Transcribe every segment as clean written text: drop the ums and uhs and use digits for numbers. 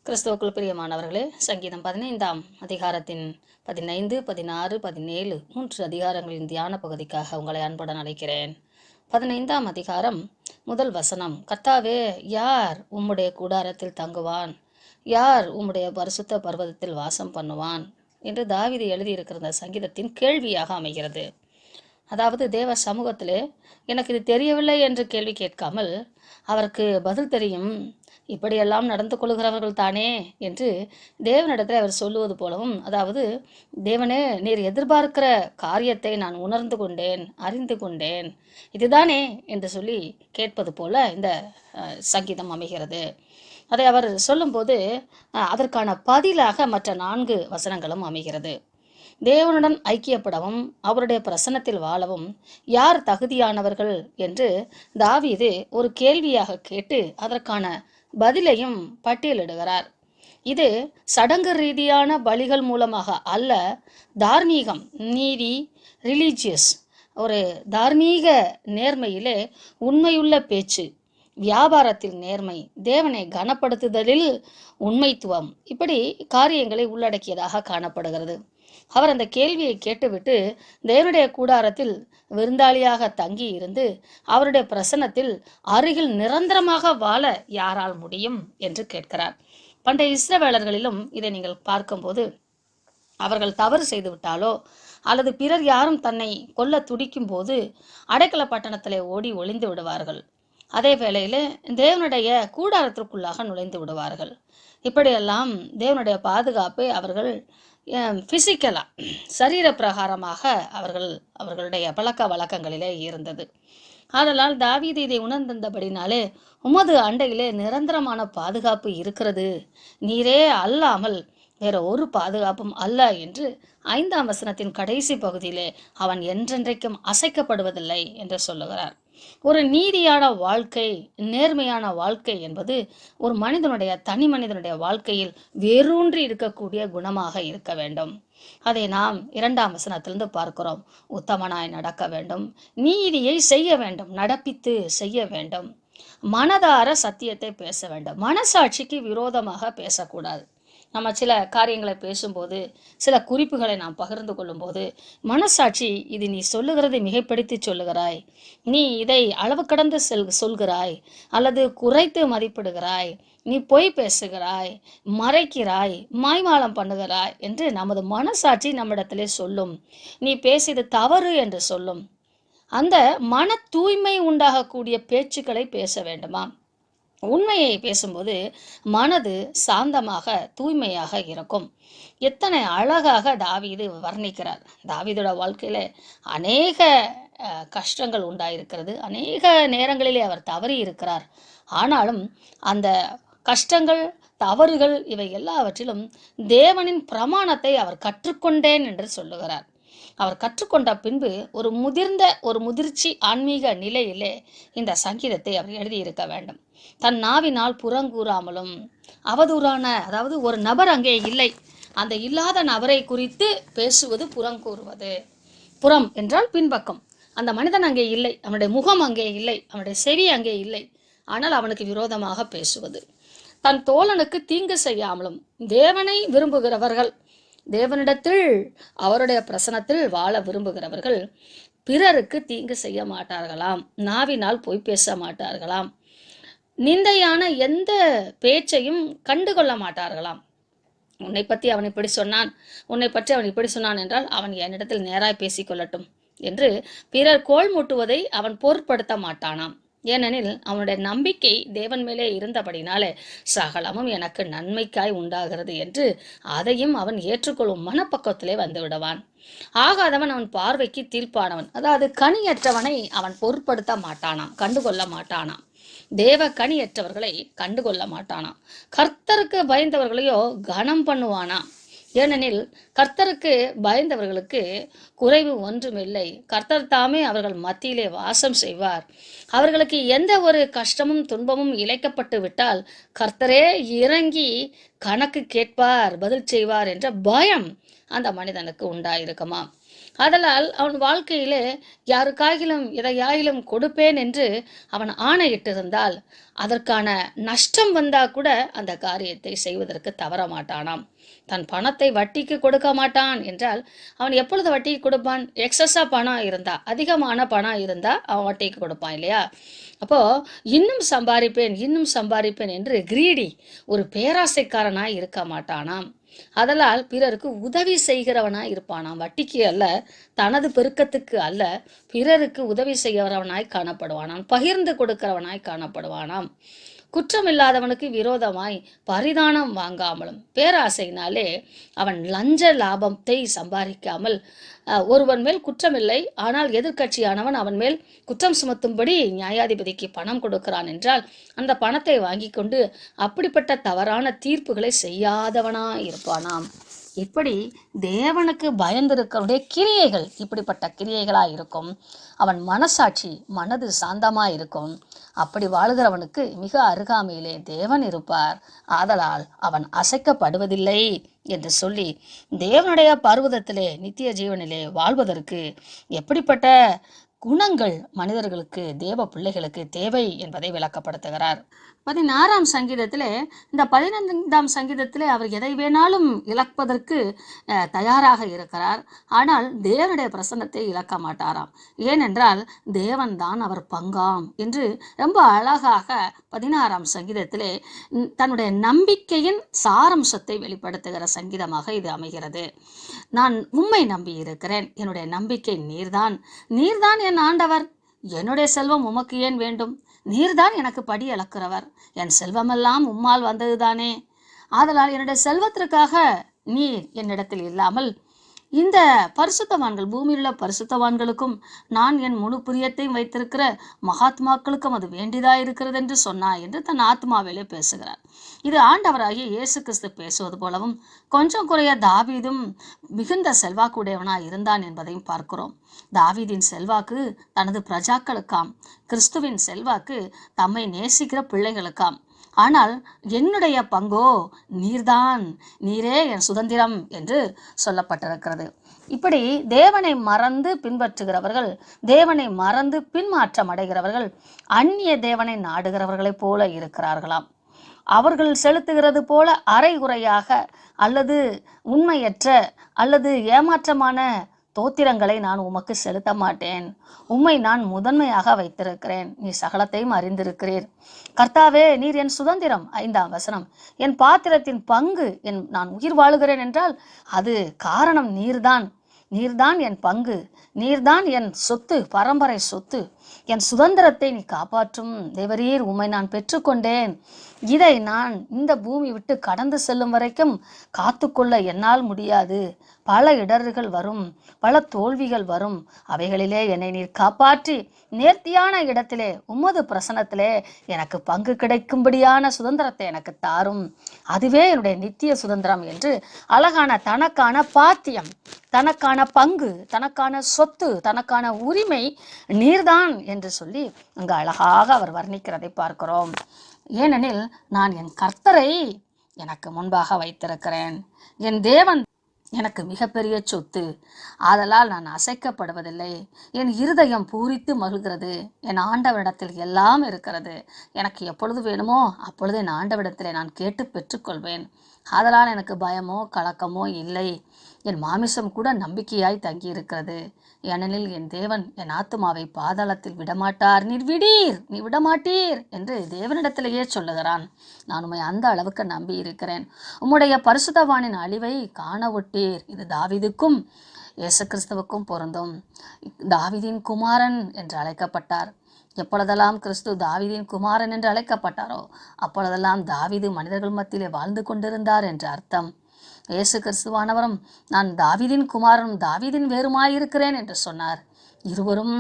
கிறிஸ்துவுக்குள் பிரியமானவர்களே, சங்கீதம் 15ஆம் அதிகாரத்தின் 15, 16, 17 3 அதிகாரங்களின் தியான பகுதிக்காக உங்களை அன்புடன் அழைக்கிறேன். 15ஆம் அதிகாரம் முதல் வசனம். கர்த்தாவே, யார் உம்முடைய கூடாரத்தில் தங்குவான்? யார் உம்முடைய பரிசுத்த பர்வதத்தில் வாசம் பண்ணுவான் என்று தாவீது எழுதியிருக்கிற இந்த சங்கீதத்தின் கேள்வியாக அமைகிறது. அதாவது, தேவ சமூகத்திலே எனக்கு இது தெரியவில்லை என்று கேள்வி கேட்காமல் அவருக்கு பதில் தெரியும், இப்படியெல்லாம் நடந்து கொள்கிறவர்கள் தானே என்று தேவனிடத்தில் அவர் சொல்லுவது போலவும், அதாவது, தேவனே, நீர் எதிர்பார்க்கிற காரியத்தை நான் உணர்ந்து கொண்டேன், அறிந்து கொண்டேன், இதுதானே என்று சொல்லி கேட்பது போல இந்த சங்கீதம் அமைகிறது. அதை அவர் சொல்லும்போது அதற்கான பதிலாக மற்ற 4 வசனங்களும் அமைகிறது. தேவனுடன் ஐக்கியப்படவும் அவருடைய பிரசன்னத்தில் வாழவும் யார் தகுதியானவர்கள் என்று தாவீது ஒரு கேள்வியாக கேட்டு அதற்கான பதிலையும் பட்டியலிடுகிறார். இது சடங்கு ரீதியான பலிகள் மூலமாக அல்ல, தார்மீகம், நீதி, ரிலீஜியஸ், ஒரு தார்மீக நேர்மையிலே உண்மையுள்ள பேச்சு, வியாபாரத்தில் நேர்மை, தேவனை கனப்படுத்துதலில் உண்மைத்துவம், இப்படி காரியங்களை உள்ளடக்கியதாக காணப்படுகிறது. அவர் அந்த கேள்வியை கேட்டுவிட்டு தேவனுடைய கூடாரத்தில் விருந்தாளியாக தங்கி இருந்து அவருடைய பிரசன்னத்தில் அருகில் நிரந்தரமாக வாழ யாரால் முடியும் என்று கேட்கிறார். பண்டைய இஸ்ரவேலர்களிலும் இதை நீங்கள் பார்க்கும்போது, அவர்கள் தவறு செய்து விட்டாலோ அல்லது பிறர் யாரும் தன்னை கொல்ல துடிக்கும் போது அடைக்கல பட்டணத்திலே ஓடி ஒளிந்து விடுவார்கள். அதே வேளையில் தேவனுடைய கூடாரத்திற்குள்ளாக நுழைந்து விடுவார்கள். இப்படியெல்லாம் தேவனுடைய பாதுகாப்பை அவர்கள் பிசிக்கலாக, சரீர பிரகாரமாக அவர்களுடைய பழக்க வழக்கங்களிலே இருந்தது. ஆதலால் தாவீது இதை உணர்ந்தபடினாலே, உமது அண்டையிலே நிரந்தரமான பாதுகாப்பு இருக்கிறது, நீரே அல்லாமல் வேற ஒரு பாதுகாப்பும் அல்ல என்று 5ஆம் வசனத்தின் கடைசி பகுதியிலே அவன் என்றென்றைக்கும் அசைக்கப்படுவதில்லை என்று சொல்லுகிறார். ஒரு நீதியான வாழ்க்கை, நேர்மையான வாழ்க்கை என்பது ஒரு மனிதனுடைய, தனி மனிதனுடைய வாழ்க்கையில் வேரூன்றி இருக்கக்கூடிய குணமாக இருக்க வேண்டும். அதை நாம் 2ஆம் வசனத்திலிருந்து பார்க்கிறோம். உத்தமனாய் நடக்க வேண்டும், நீதியை செய்ய வேண்டும், நடப்பித்து செய்ய வேண்டும், மனதார சத்தியத்தை பேச வேண்டும், மனசாட்சிக்கு விரோதமாக பேசக்கூடாது. நம்ம சில காரியங்களை பேசும்போது, சில குறிப்புகளை நாம் பகிர்ந்து கொள்ளும்போது, மனசாட்சி இது நீ சொல்லுகிறது மிகைப்படுத்தி சொல்லுகிறாய், நீ இதை அளவு கடந்து சொல்கிறாய், அல்லது குறைத்து மதிப்பிடுகிறாய், நீ பொய் பேசுகிறாய், மறைக்கிறாய், மாய்மாலம் பண்ணுகிறாய் என்று நமது மனசாட்சி நம்மிடத்திலே சொல்லும். நீ பேசியது தவறு என்று சொல்லும். அந்த மன தூய்மை உண்டாகக்கூடிய பேச்சுக்களை பேச வேண்டுமா? உண்மையை பேசும்போது மனது சாந்தமாக, தூய்மையாக இருக்கும். எத்தனை அழகாக தாவீது வர்ணிக்கிறார். தாவீதோட வாழ்க்கையில அநேக கஷ்டங்கள் உண்டாயிருக்கிறது, அநேக நேரங்களிலே அவர் தவறி இருக்கிறார். ஆனாலும் அந்த கஷ்டங்கள், தவறுகள், இவை எல்லாவற்றிலும் தேவனின் பிரமாணத்தை அவர் கற்றுக்கொண்டேன் என்று சொல்லுகிறார். அவர் கற்றுக்கொண்ட பின்பு ஒரு முதிர்ச்சி ஆன்மீக நிலையிலே இந்த சங்கீதத்தை அவர் எழுதியிருக்க வேண்டும். தன் நாவினால் புறங்கூறாமலும், அவதூறான, அதாவது ஒரு நபர் அங்கே இல்லை, அந்த இல்லாத நபரை குறித்து பேசுவது புறங்கூறுவது. புறம் என்றால் பின்பக்கம். அந்த மனிதன் அங்கே இல்லை, அவனுடைய முகம் அங்கே இல்லை, அவனுடைய செவி அங்கே இல்லை, ஆனால் அவனுக்கு விரோதமாக பேசுவது. தன் தோழனுக்கு தீங்கு செய்யாமலும், தேவனை விரும்புகிறவர்கள், தேவனிடத்தில் அவருடைய பிரசனத்தில் வாழ விரும்புகிறவர்கள் பிறருக்கு தீங்கு செய்ய மாட்டார்களாம், நாவினால் பொய் பேச மாட்டார்களாம், நிந்தையான எந்த பேச்சையும் கண்டுகொள்ள மாட்டார்களாம். உன்னை பற்றி அவன் இப்படி சொன்னான், உன்னை பற்றி அவன் இப்படி சொன்னான் என்றால் அவன் என்னிடத்தில் நேராய் பேசிக்கொள்ளட்டும் என்று பிறர் கோல் மூட்டுவதை அவன் பொருட்படுத்த மாட்டானாம். ஏனெனில் அவனுடைய நம்பிக்கை தேவன் மேலே இருந்தபடினாலே சகலமும் எனக்கு நன்மைக்காய் உண்டாகிறது என்று அதையும் அவன் ஏற்றுக்கொள்ளும் மனப்பக்கத்திலே வந்து விடுவான். ஆகாதவன் அவன் பார்வைக்கு தீர்ப்பானவன், அதாவது கனியற்றவனை அவன் பொருட்படுத்த மாட்டானாம், கண்டுகொள்ள மாட்டானாம். தேவ கனியற்றவர்களை கண்டுகொள்ள மாட்டானாம். கர்த்தருக்கு பயந்தவர்களையோ கனம் பண்ணுவானாம். ஏனெனில் கர்த்தருக்கு பயந்தவர்களுக்கு குறைவு ஒன்றுமில்லை. கர்த்தர் தாமே அவர்கள் மத்தியிலே வாசம் செய்வார். அவர்களுக்கு எந்த ஒரு கஷ்டமும் துன்பமும் இழைக்கப்பட்டு விட்டால் கர்த்தரே இறங்கி கணக்கு கேட்பார், பதில் செய்வார் என்ற பயம் அந்த மனிதனுக்கு உண்டாயிருக்குமா. அதனால் அவன் வாழ்க்கையிலே யாருக்காகிலும் எதையாயிலும் கொடுப்பேன் என்று அவன் ஆணையிட்டிருந்தால் அதற்கான நஷ்டம் வந்தா கூட அந்த காரியத்தை செய்வதற்கு தவற மாட்டானாம். தன் பணத்தை வட்டிக்கு கொடுக்க மாட்டான் என்றால் அவன் எப்பொழுது வட்டிக்கு கொடுப்பான்? எக்ஸஸா பணம் இருந்தா, அதிகமான பணம் இருந்தா அவன் வட்டிக்கு கொடுப்பான் இல்லையா? அப்போ இன்னும் சம்பாதிப்பேன் இன்னும் சம்பாதிப்பேன் என்று கிரீடி, ஒரு பேராசைக்காரனாய் இருக்க மாட்டானாம். அதனால் பிறருக்கு உதவி செய்கிறவனாய் இருப்பானாம். வட்டிக்கு அல்ல, தனது பெருக்கத்துக்கு அல்ல, பிறருக்கு உதவி செய்கிறவனாய் காணப்படுவானாம். பகிர்ந்து கொடுக்கிறவனாய் காணப்படுவானாம். குற்றமில்லாதவனுக்கு விரோதமாய் பரிதானம் வாங்காமலும். பேராசையினாலே அவன் லஞ்ச லாபத்தை சம்பாதிக்காமல், ஒருவன் மேல் குற்றமில்லை, ஆனால் எதிர்க்கட்சியானவன் அவன் மேல் குற்றம் சுமத்தும்படி நியாயாதிபதிக்கு பணம் கொடுக்கிறான் என்றால் அந்த பணத்தை வாங்கி கொண்டு அப்படிப்பட்ட தவறான தீர்ப்புகளை செய்யாதவனாய் இருப்பானாம். இப்படி தேவனுக்கு பயந்திருக்கிறவனுடைய கிரியைகள் இப்படிப்பட்ட கிரியைகளாக இருக்கும். அவன் மனசாட்சி, மனது சாந்தமாக இருக்கும். அப்படி வாழுகிறவனுக்கு மிக அருகாமையிலே தேவன் இருப்பார். ஆதலால் அவன் அசைக்கப்படுவதில்லை என்று சொல்லி, தேவனுடைய பர்வதத்திலே நித்திய ஜீவனிலே வாழ்வதற்கு எப்படிப்பட்ட குணங்கள் மனிதர்களுக்கு, தேவ பிள்ளைகளுக்கு தேவை என்பதை விளக்கப்படுத்துகிறார். 16ஆம் சங்கீதத்திலே, இந்த 15ஆம் சங்கீதத்திலே அவர் எதை வேணாலும் இழப்பதற்கு தயாராக இருக்கிறார். ஆனால் தேவனுடைய பிரசன்னத்தை இழக்க மாட்டாராம். ஏனென்றால் தேவன் தான் அவர் பங்காம் என்று ரொம்ப அழகாக 16ஆம் சங்கீதத்திலே தன்னுடைய நம்பிக்கையின் சாரம்சத்தை வெளிப்படுத்துகிற சங்கீதமாக இது அமைகிறது. நான் உம்மை நம்பி இருக்கிறேன், என்னுடைய நம்பிக்கை நீர்தான், நீர்தான் என் ஆண்டவர், என்னுடைய செல்வம் உமக்கு ஏன் வேண்டும், நீர்தான் எனக்கு படி அளக்கிறவர், என் செல்வமெல்லாம் உம்மால் வந்ததுதானே, ஆதலால் என்னுடைய செல்வத்திற்காக நீர் என்னிடத்தில் இல்லாமல் இந்த பரிசுத்தவான்கள், பூமியில் உள்ள பரிசுத்தவான்களுக்கும் நான் என் முழு பிரியத்தையும் வைத்திருக்கிற மகாத்மாக்களுக்கும் அது வேண்டியதா இருக்கிறது என்று சொன்னாய் என்று தன் ஆத்மாவிலே பேசுகிறார். இது ஆண்டவராகிய இயேசு கிறிஸ்து பேசுவது போலவும் கொஞ்சம் குறைய தாவீதும் மிகுந்த செல்வாக்குடையவனாய் இருந்தான் என்பதையும் பார்க்கிறோம். தாவீதின் செல்வாக்கு தனது பிரஜாக்களுக்காம், கிறிஸ்துவின் செல்வாக்கு தம்மை நேசிக்கிற பிள்ளைகளுக்காம். ஆனால் என்னுடைய பங்கோ நீர்தான், நீரே என் சுதந்திரம் என்று சொல்லப்பட்டிருக்கிறது. இப்படி தேவனை மறந்து பின்பற்றுகிறவர்கள், தேவனை மறந்து பின்மாற்றம் அடைகிறவர்கள் அந்நிய தேவனை நாடுகிறவர்களைப் போல இருக்கிறார்களாம். அவர்கள் செலுத்துகிறது போல அரைகுறையாக அல்லது உண்மையற்ற அல்லது ஏமாற்றமான தோத்திரங்களை நான் உமக்கு செலுத்த மாட்டேன். உம்மை நான் முதன்மையாக வைத்திருக்கிறேன், நீ சகலத்தையும் அறிந்திருக்கிறீர். கர்த்தாவே, நீர் என் சுதந்திரம். 5ஆம் வசனம், என் பாத்திரத்தின் பங்கு, நான் உயிர் வாழுகிறேன் என்றால் அது காரணம் நீர்தான். நீர்தான் என் பங்கு, நீர்தான் என் சொத்து, பரம்பரை சொத்து. என் சுதந்திரத்தை நீ காப்பாற்றும் தேவரீர், உம்மை நான் பெற்றுக்கொண்டேன். இதை நான் இந்த பூமி விட்டு கடந்து செல்லும் வரைக்கும் காத்துக்கொள்ள என்னால் முடியாது. பல இடர்கள் வரும், பல தோல்விகள் வரும். அவைகளிலே என்னை நீர் காப்பாற்றி நேர்த்தியான இடத்திலே உமது பிரசனத்திலே எனக்கு பங்கு கிடைக்கும்படியான சுதந்திரத்தை எனக்கு தாரும். அதுவே என்னுடைய நித்திய சுதந்திரம் என்று அழகான தனக்கான பாத்தியம், தனக்கான பங்கு, தனக்கான சொத்து, தனக்கான உரிமை நீர்தான் என்று சொல்லி அங்கு அழகாக அவர் வர்ணிக்கிறதை பார்க்கிறோம். ஏனெனில் நான் என் கர்த்தரை எனக்கு முன்பாக வைத்திருக்கிறேன். என் தேவன் எனக்கு மிகப்பெரிய சொத்து. ஆதலால் நான் அசைக்கப்படுவதில்லை. என் இருதயம் பூரித்து மகிழ்கிறது. என் ஆண்டவரிடத்தில் எல்லாம் இருக்கிறது. எனக்கு எப்பொழுது வேணுமோ அப்பொழுது என் ஆண்டவரிடத்தில் நான் கேட்டு பெற்றுக்கொள்வேன். ஆதலால் எனக்கு பயமோ கலக்கமோ இல்லை. என் மாமிசம் கூட நம்பிக்கையாய் தங்கி இருக்கிறது. ஏனெனில் என் தேவன் என் ஆத்துமாவை பாதாளத்தில் விடமாட்டார். நீ விடமாட்டீர் என்று தேவனிடத்திலேயே சொல்லுகிறான். நான் உம்மை அந்த அளவுக்கு நம்பி இருக்கிறேன். உம்முடைய பரிசுத்தவானின் அழிவை காண ஒட்டீர். இது தாவீதுக்கும் இயேசு கிறிஸ்துவுக்கும் பொருந்தும். தாவீதின் குமாரன் என்று அழைக்கப்பட்டார். எப்பொழுதெல்லாம் கிறிஸ்து தாவீதின் குமாரன் என்று அழைக்கப்பட்டாரோ அப்பொழுதெல்லாம் தாவீது மனிதர்கள் மத்தியிலே வாழ்ந்து கொண்டிருந்தார் என்று அர்த்தம். இயேசு கிறிஸ்துவானவரும் நான் தாவீதின் குமாரனும் தாவீதின் வேறுமாயிருக்கிறேன் என்று சொன்னார். இருவரும்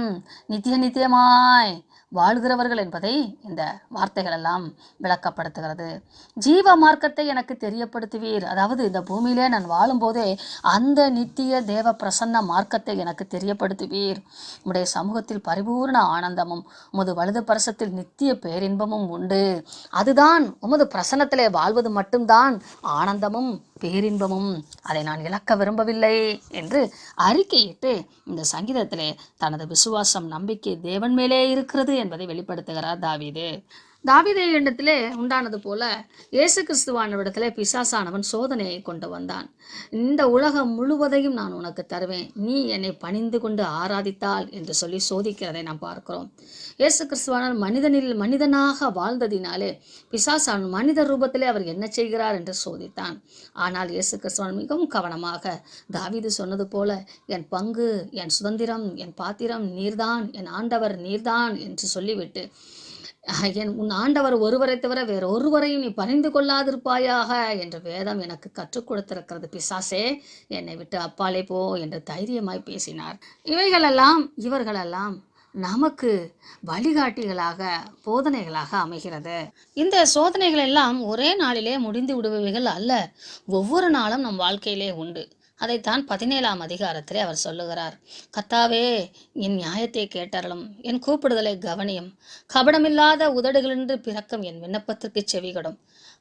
நித்தியமாய் வாழ்கிறவர்கள் என்பதை இந்த வார்த்தைகள் எல்லாம் விளக்கப்படுத்துகிறது. ஜீவ மார்க்கத்தை எனக்கு தெரியப்படுத்துவீர். அதாவது இந்த பூமியிலே நான் வாழும்போதே அந்த நித்திய தேவ பிரசன்ன மார்க்கத்தை எனக்கு தெரியப்படுத்துவீர். உம்முடைய சமூகத்தில் பரிபூர்ண ஆனந்தமும் உமது வலது பரசத்தில் நித்திய பேரின்பமும் உண்டு. அதுதான் உமது பிரசன்னத்திலே வாழ்வது மட்டும்தான் ஆனந்தமும் பேரின்பமும். அதை நான் இழக்க விரும்பவில்லை என்று அறிக்கையிட்டு இந்த சங்கீதத்திலே தனது விசுவாசம், நம்பிக்கை தேவன் மேலே இருக்கிறது என்பதை வெளிப்படுத்துகிறார் தாவீது. தாவீது இடத்திலே உண்டானது போல இயேசு கிறிஸ்துவானவிடத்திலே பிசாசானவன் சோதனையை கொண்டு வந்தான். இந்த உலகம் முழுவதையும் நான் உனக்கு தருவேன், நீ என்னை பணிந்து கொண்டு ஆராதித்தால் என்று சொல்லி சோதிக்கிறதை நாம் பார்க்கிறோம். இயேசு கிறிஸ்துவானவர் மனிதனாக வாழ்ந்ததினாலே பிசாசானவன் மனித ரூபத்திலே அவர் என்ன செய்கிறார் என்று சோதித்தான். ஆனால் இயேசு கிறிஸ்துவானவர் மிகவும் கவனமாக தாவீது சொன்னது போல, என் பங்கு, என் சுதந்திரம், என் பாத்திரம் நீர்தான், என் ஆண்டவர் நீர்தான் என்று சொல்லிவிட்டு, உன் ஆண்டவர் ஒருவரை தவிர வேற ஒருவரையும் நீ பணிந்து கொள்ளாதிருப்பாயாக என்று வேதம் எனக்கு கற்றுக் கொடுத்திருக்கிறது. பிசாசே, என்னை விட்டு அப்பாலே போ என்று தைரியமாய் பேசினார். இவர்களெல்லாம் நமக்கு வழிகாட்டிகளாக, போதனைகளாக அமைகிறது. இந்த சோதனைகள் எல்லாம் ஒரே நாளிலே முடிந்து விடுபவைகள் அல்ல, ஒவ்வொரு நாளும் நம் வாழ்க்கையிலே உண்டு. அதைத்தான் 17ஆம் அதிகாரத்திலே அவர் சொல்லுகிறார். கர்த்தாவே, என் நியாயத்தை கேட்டறலும், என் கூப்பிடுதலை கவனியும், கபடமில்லாத உதடுகளின்று பிறக்கும் என் விண்ணப்பத்திற்கு செவிகொடும்.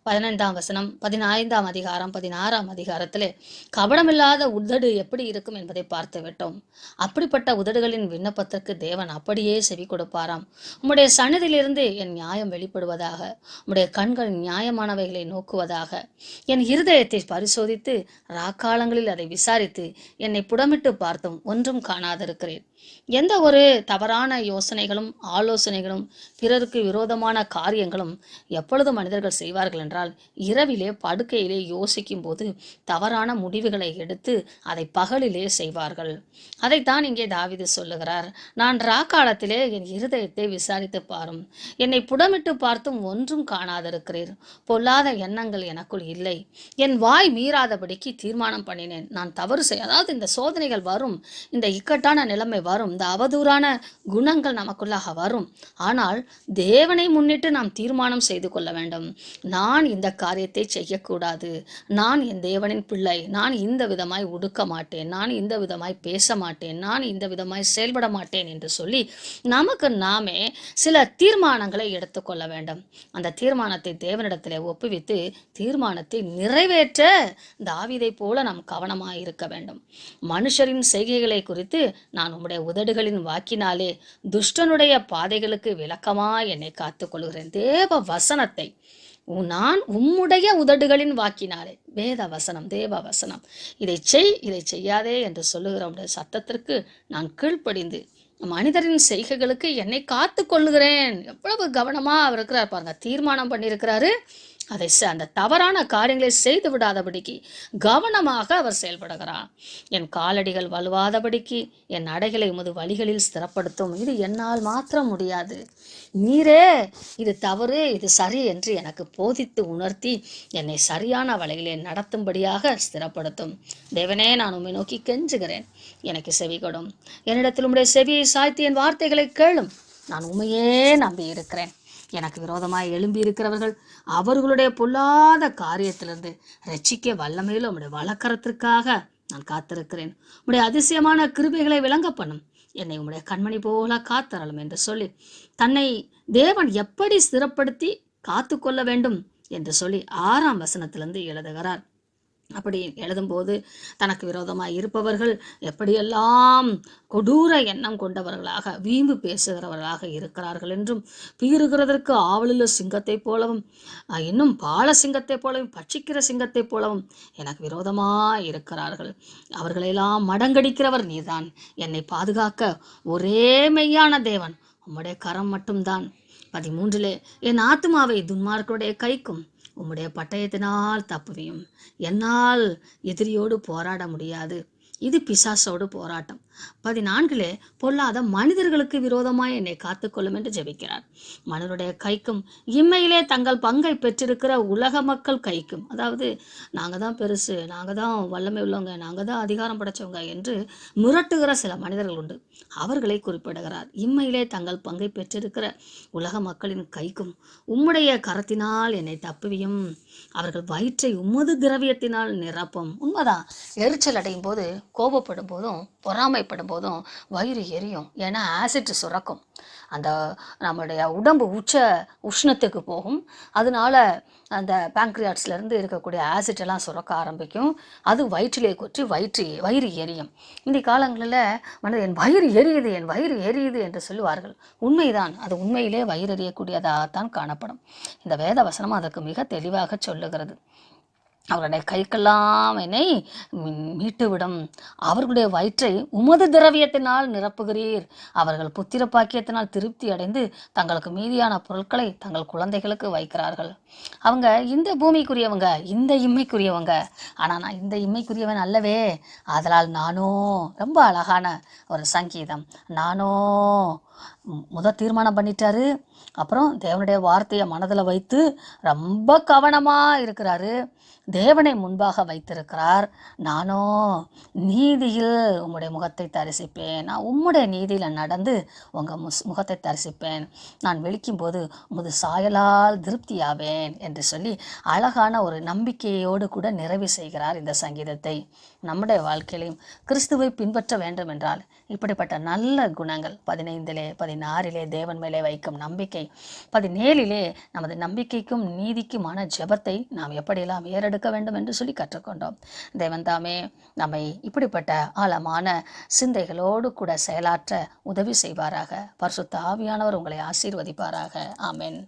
15ஆம் வசனம், 15ஆம் அதிகாரம் 16ஆம் அதிகாரத்திலே கபடமில்லாத உதடு எப்படி இருக்கும் என்பதை பார்த்து விட்டோம். அப்படிப்பட்ட உதடுகளின் விண்ணப்பத்திற்கு தேவன் அப்படியே செவி கொடுப்பாராம். உம்முடைய சன்னதியிலிருந்து என் நியாயம் வெளிப்படுவதாக, உம்முடைய கண்கள் நியாயமானவைகளை நோக்குவதாக. என் இருதயத்தை பரிசோதித்து ராக்காலங்களில் அதை விசாரித்து என்னை புடமிட்டு பார்த்தும் ஒன்றும் காணாதிருக்கிறேன். எந்த ஒரு தவறான யோசனைகளும் ஆலோசனைகளும் பிறருக்கு விரோதமான காரியங்களும் எப்பொழுது மனிதர்கள் செய்வார்கள் என்றால், இரவிலே படுக்கையிலே யோசிக்கும் போது தவறான முடிவுகளை எடுத்து அதை பகலிலே செய்வார்கள். அதைத்தான் இங்கே தாவீது சொல்லுகிறார். நான் ராக்காலத்திலே என் இருதயத்தை விசாரித்து பாரும், என்னை புடமிட்டு பார்த்தும் ஒன்றும் காணாதிருக்கிறீர். பொல்லாத எண்ணங்கள் எனக்குள் இல்லை, என் வாய் மீறாதபடிக்கு தீர்மானம் பண்ணினேன். நான் தவறு அதாவது இந்த சோதனைகள் வரும், இந்த இக்கட்டான நிலைமை வரும், இந்த அவதூறான குணங்கள் நமக்குள்ளாக வரும். ஆனால் தேவனை முன்னிட்டு நாம் தீர்மானம் செய்து கொள்ள வேண்டும். நான் இந்த காரியத்தை செய்யக்கூடாது, நான் என் தேவனின் பிள்ளை, நான் இந்த விதமாய் உடுக்க மாட்டேன், நான் இந்த விதமாய் பேச மாட்டேன், நான் இந்த விதமாய் செயல்பட மாட்டேன் என்று சொல்லி நமக்கு நாமே சில தீர்மானங்களை எடுத்துக்கொள்ள வேண்டும். அந்த தீர்மானத்தை தேவனிடத்திலே ஒப்புவித்து தீர்மானத்தை நிறைவேற்ற தாவீதை போல நாம் கவனமாய் இருக்க வேண்டும். மனுஷரின் செய்கைகளை குறித்து நான் உம்முடைய உதடுகளின் வாக்கினாலே துஷ்டனுடைய பாதைகளுக்கு விலக்கமாய் என்னை காத்துக் கொள்கிறேன். தேவ வசனத்தை நான் உம்முடைய உதடுகளின் வாக்கினாலே, வேத வசனம், தேவ வசனம், இதை செய், இதை செய்யாதே என்று சொல்லுகிற சத்தத்திற்கு நான் கீழ்ப்படிந்து மனிதரின் செய்கைகளுக்கு என்னை காத்து கொள்ளுகிறேன். எவ்வளவு கவனமா அவர் இருக்கிறார் பாருங்க. தீர்மானம் பண்ணியிருக்கிறாரு, அதை அந்த தவறான காரியங்களை செய்து விடாதபடிக்கு கவனமாக அவர் செயல்படுகிறார். என் காலடிகள் வலுவாதபடிக்கு என் நடைகளை உமது வழிகளில் ஸ்திரப்படுத்தும். இது என்னால் மாத்திரம் முடியாது, நீரே இது தவறு, இது சரி என்று எனக்கு போதித்து உணர்த்தி என்னை சரியான வழியிலே நடத்தும்படியாக ஸ்திரப்படுத்தும். தேவனே, நான் உம்மை நோக்கி கெஞ்சுகிறேன், எனக்கு செவி கொடும். என்னிடத்தில் உம்முடைய செவியை சாய்த்து என் வார்த்தைகளை கேளும். நான் உண்மையே நம்பி இருக்கிறேன். எனக்கு விரோதமாய் எழும்பி இருக்கிறவர்கள் அவர்களுடைய பொல்லாத காரியத்திலிருந்து ரட்சிக்க வல்லமையில் உம்முடைய வழக்கரத்திற்காக நான் காத்திருக்கிறேன். உம்முடைய அதிசயமான கிருபைகளை விளங்க பண்ணும், என்னை உம்முடைய கண்மணி போல காத்தரலும் என்று சொல்லி தன்னை தேவன் எப்படி ஸ்திரப்படுத்தி காத்து கொள்ள வேண்டும் என்று சொல்லி 6ஆம் வசனத்திலிருந்து எழுதுகிறார். அப்படி எழுதும்போது தனக்கு விரோதமாக இருப்பவர்கள் எப்படியெல்லாம் கொடூர எண்ணம் கொண்டவர்களாக, வீம்பு பேசுகிறவர்களாக இருக்கிறார்கள் என்றும், பீறுகிறதற்கு ஆவலுள்ள சிங்கத்தை போலவும், இன்னும் பால சிங்கத்தை போலவும், பட்சிக்கிற சிங்கத்தை போலவும் எனக்கு விரோதமாக இருக்கிறார்கள். அவர்களெல்லாம் மடங்கடிக்கிறவர் நீதான். என்னை பாதுகாக்க ஒரே மெய்யான தேவன் உம்முடைய கரம் மட்டும்தான். 13 என் ஆத்துமாவை துன்மார்க்கருடைய கைக்கும் உம்முடைய பட்டயத்தினால் தப்புவியும். என்னால் எதிரியோடு போராட முடியாது, இது பிசாசோடு போராட்டம். 14 பொல்லாத மனிதர்களுக்கு விரோதமாய் என்னை காத்துக்கொள்ளும் என்று ஜெபிக்கிறார். மனிதனுடைய கைக்கும் இம்மையிலே தங்கள் பங்கை பெற்றிருக்கிற உலக மக்கள் கைக்கும், அதாவது நாங்கள் தான் பெருசு, நாங்கள் தான் வல்லமை உள்ளவங்க, நாங்கள் தான் அதிகாரம் படைச்சவங்க என்று மிரட்டுகிற சில மனிதர்கள் உண்டு. அவர்களை குறிப்பிடுகிறார். இம்மையிலே தங்கள் பங்கை பெற்றிருக்கிற உலக மக்களின் கைக்கும் உம்முடைய கரத்தினால் என்னை தப்புவியும். அவர்கள் வயிற்றை உமது திரவியத்தினால் நிரப்பும். உண்மைதான், எரிச்சல் அடையும் போது, கோபப்படும் போதும், பொறாமைப்படும் போதும் வயிறு எரியும். ஏன்னா ஆசிட் சுரக்கும், அந்த நம்மளுடைய உடம்பு உஷ்ணத்துக்கு போகும். அதனால அந்த பேங்க்ரியாட்ஸ்லேருந்து இருக்கக்கூடிய ஆசிட்டெல்லாம் சுரக்க ஆரம்பிக்கும். அது வயிற்றிலே கொற்றி வயிறு எரியும். இந்த காலங்களில் என் வயிறு எரியுது, என் வயிறு எரியுது என்று சொல்லுவார்கள். உண்மைதான், அது உண்மையிலே வயிறு எறியக்கூடியதாகத்தான் காணப்படும். இந்த வேத வசனம் அதற்கு மிக தெளிவாக சொல்லுகிறது. அவருடைய கைக்கெல்லாம் என்னை மீட்டுவிடும். அவர்களுடைய வயிற்றை உமது திரவியத்தினால் நிரப்புகிறீர். அவர்கள் புத்திர பாக்கியத்தினால் திருப்தி அடைந்து தங்களுக்கு மீதியான பொருட்களை தங்கள் குழந்தைகளுக்கு வைக்கிறார்கள். அவங்க இந்த பூமிக்குரியவங்க, இந்த இம்மைக்குரியவங்க. ஆனால் நான் இந்த இம்மைக்குரியவன் அல்லவே. அதனால் நானோ, ரொம்ப அழகான ஒரு சங்கீதம், நானோ தீர்மானம் பண்ணிட்டாரு. அப்புறம் தேவனுடைய வார்த்தையை மனதில் வைத்து ரொம்ப கவனமாக இருக்கிறாரு. தேவனை முன்பாக வைத்திருக்கிறார். நானோ நீதியில் உம்முடைய முகத்தை தரிசிப்பேன். நான் உம்முடைய நீதியில் நடந்து உங்கள் முகத்தை தரிசிப்பேன். நான் வெளிக்கும் போது உமது சாயலால் திருப்தியாவேன் என்று சொல்லி அழகான ஒரு நம்பிக்கையோடு கூட நிறைவு செய்கிறார் இந்த சங்கீதத்தை. நம்முடைய வாழ்க்கையிலையும் கிறிஸ்துவை பின்பற்ற வேண்டும் என்றால் இப்படிப்பட்ட நல்ல குணங்கள் 15 16 தேவன் மேலே வைக்கும் நம்பிக்கை, 17 நமது நம்பிக்கைக்கும் நீதிக்குமான ஜெபத்தை நாம் எப்படியெல்லாம் ஏறெடுக்க வேண்டும் என்று சொல்லி கற்றுக்கொண்டோம். தேவன் தாமே நம்மை இப்படிப்பட்ட ஆழமான சிந்தைகளோடு கூட செயலாற்ற உதவி செய்வாராக. பரிசுத்த ஆவியானவர் உங்களை ஆசீர்வதிப்பாராக. ஆமென்.